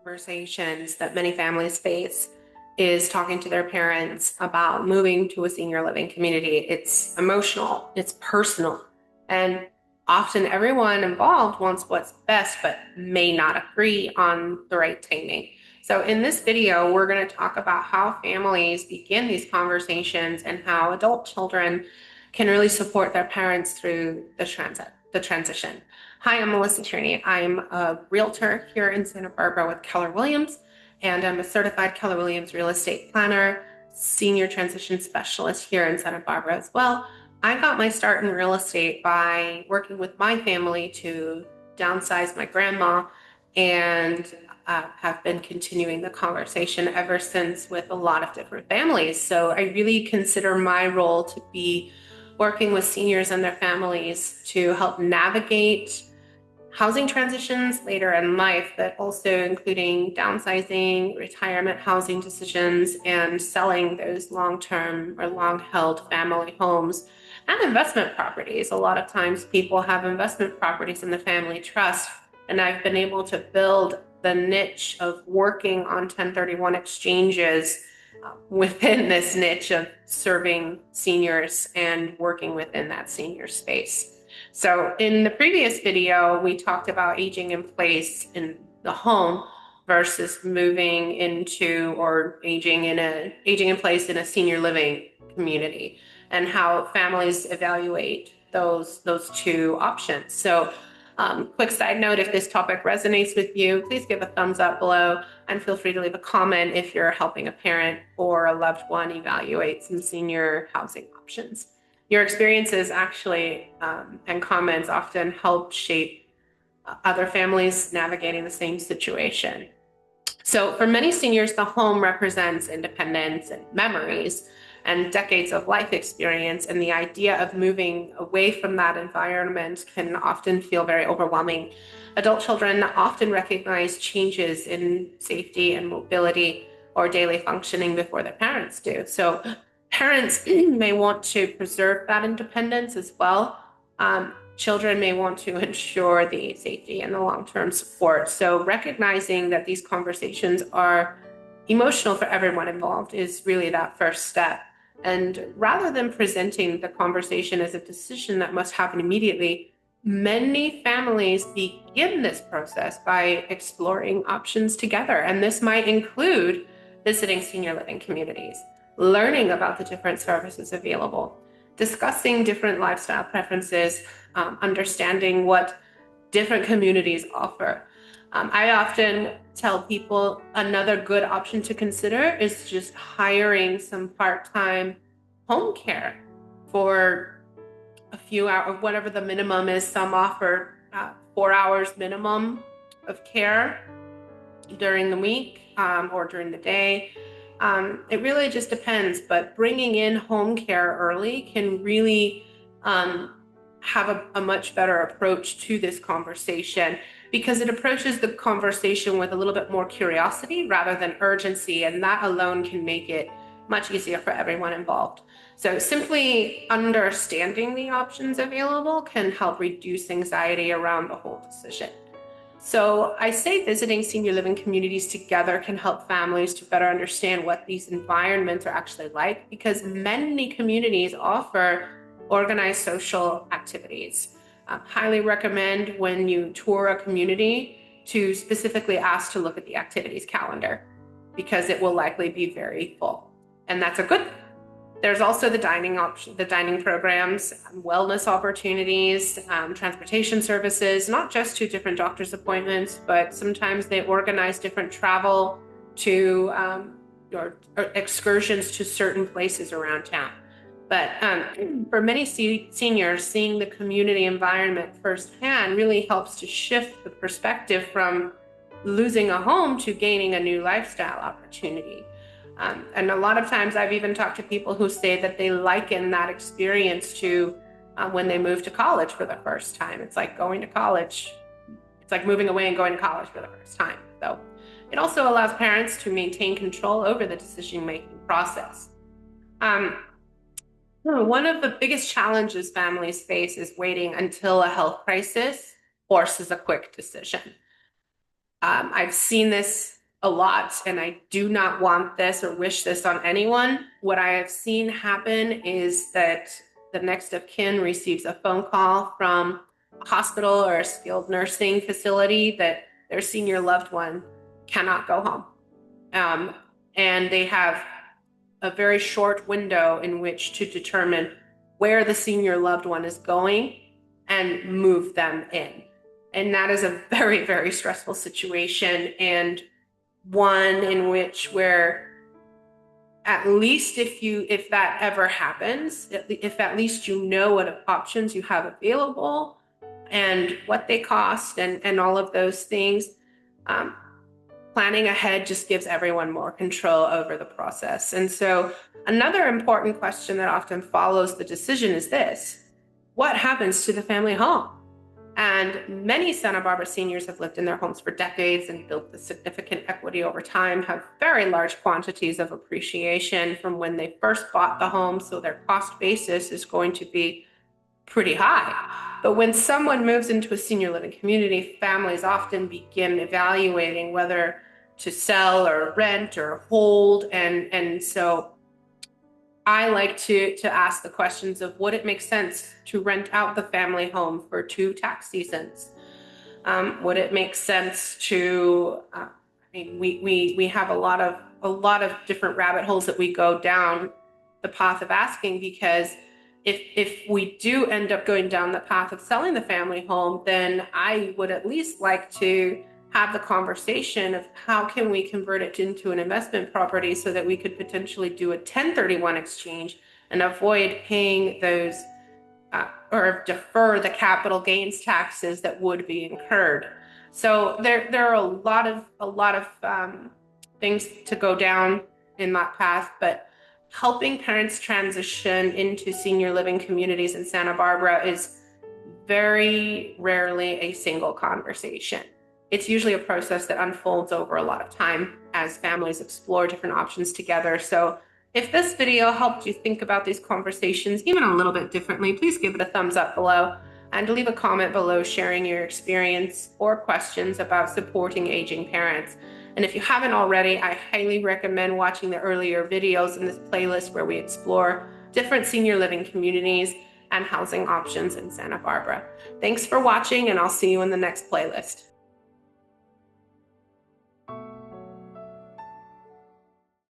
Conversations that many families face is talking to their parents about moving to a senior living community. It's emotional, it's personal, and often everyone involved wants what's best but may not agree on the right timing. So in this video, we're going to talk about how families begin these conversations and how adult children can really support their parents through the transition. Hi, I'm Melissa Tierney. I'm a realtor here in Santa Barbara with Keller Williams, and I'm a certified Keller Williams real estate planner, senior transition specialist here in Santa Barbara as well. I got my start in real estate by working with my family to downsize my grandma, and have been continuing the conversation ever since with a lot of different families. So I really consider my role to be working with seniors and their families to help navigate housing transitions later in life, but also including downsizing, retirement housing decisions, and selling those long-term or long-held family homes and investment properties. A lot of times people have investment properties in the family trust, and I've been able to build the niche of working on 1031 exchanges within this niche of serving seniors and working within that senior space. So in the previous video, we talked about aging in place in the home versus moving into or aging in place in a senior living community, and how families evaluate those two options. So quick side note, if this topic resonates with you, please give a thumbs up below and feel free to leave a comment if you're helping a parent or a loved one evaluate some senior housing options. Your experiences actually and comments often help shape other families navigating the same situation. So for many seniors, the home represents independence and memories and decades of life experience, and the idea of moving away from that environment can often feel very overwhelming. Adult children often recognize changes in safety and mobility or daily functioning before their parents do. So parents may want to preserve that independence as well. Children may want to ensure the safety and the long-term support. So recognizing that these conversations are emotional for everyone involved is really that first step. And rather than presenting the conversation as a decision that must happen immediately, many families begin this process by exploring options together. And this might include visiting senior living communities, learning about the different services available, discussing different lifestyle preferences, understanding what different communities offer. I often tell people another good option to consider is just hiring some part-time home care for a few hours, whatever the minimum is. Some offer 4 hours minimum of care during the week or during the day. It really just depends, but bringing in home care early can really have a much better approach to this conversation, because it approaches the conversation with a little bit more curiosity rather than urgency, and that alone can make it much easier for everyone involved. So simply understanding the options available can help reduce anxiety around the whole decision. So I say visiting senior living communities together can help families to better understand what these environments are actually like, because many communities offer organized social activities. Highly recommend when you tour a community to specifically ask to look at the activities calendar, because it will likely be very full. And that's a good thing. There's also the dining programs, wellness opportunities, transportation services, not just to different doctor's appointments, but sometimes they organize different travel to or excursions to certain places around town. But for many seniors, seeing the community environment firsthand really helps to shift the perspective from losing a home to gaining a new lifestyle opportunity. And a lot of times I've even talked to people who say that they liken that experience to when they move to college for the first time. It's like going to college. It's like moving away and going to college for the first time. So it also allows parents to maintain control over the decision-making process. One of the biggest challenges families face is waiting until a health crisis forces a quick decision. I've seen this a lot, and I do not want this or wish this on anyone. What I have seen happen is that the next of kin receives a phone call from a hospital or a skilled nursing facility that their senior loved one cannot go home. And they have a very short window in which to determine where the senior loved one is going and move them in. And that is a very, very stressful situation, and one in which where at least if that ever happens, if at least you know what options you have available and what they cost and all of those things, planning ahead just gives everyone more control over the process. And so another important question that often follows the decision is this: what happens to the family home? And many Santa Barbara seniors have lived in their homes for decades and built the significant equity over time, have very large quantities of appreciation from when they first bought the home, so their cost basis is going to be pretty high. But when someone moves into a senior living community, families often begin evaluating whether to sell or rent or hold. And so I like to ask the questions of, would it make sense to rent out the family home for 2 tax seasons? Would it make sense to, I mean, we have a lot of different rabbit holes that we go down the path of asking, because if we do end up going down the path of selling the family home, then I would at least like to have the conversation of how can we convert it into an investment property so that we could potentially do a 1031 exchange and avoid paying those or defer the capital gains taxes that would be incurred. So there are a lot of things to go down in that path, but helping parents transition into senior living communities in Santa Barbara is very rarely a single conversation. It's usually a process that unfolds over a lot of time as families explore different options together. So if this video helped you think about these conversations even a little bit differently, please give it a thumbs up below and leave a comment below sharing your experience or questions about supporting aging parents. And if you haven't already, I highly recommend watching the earlier videos in this playlist where we explore different senior living communities and housing options in Santa Barbara. Thanks for watching, and I'll see you in the next playlist.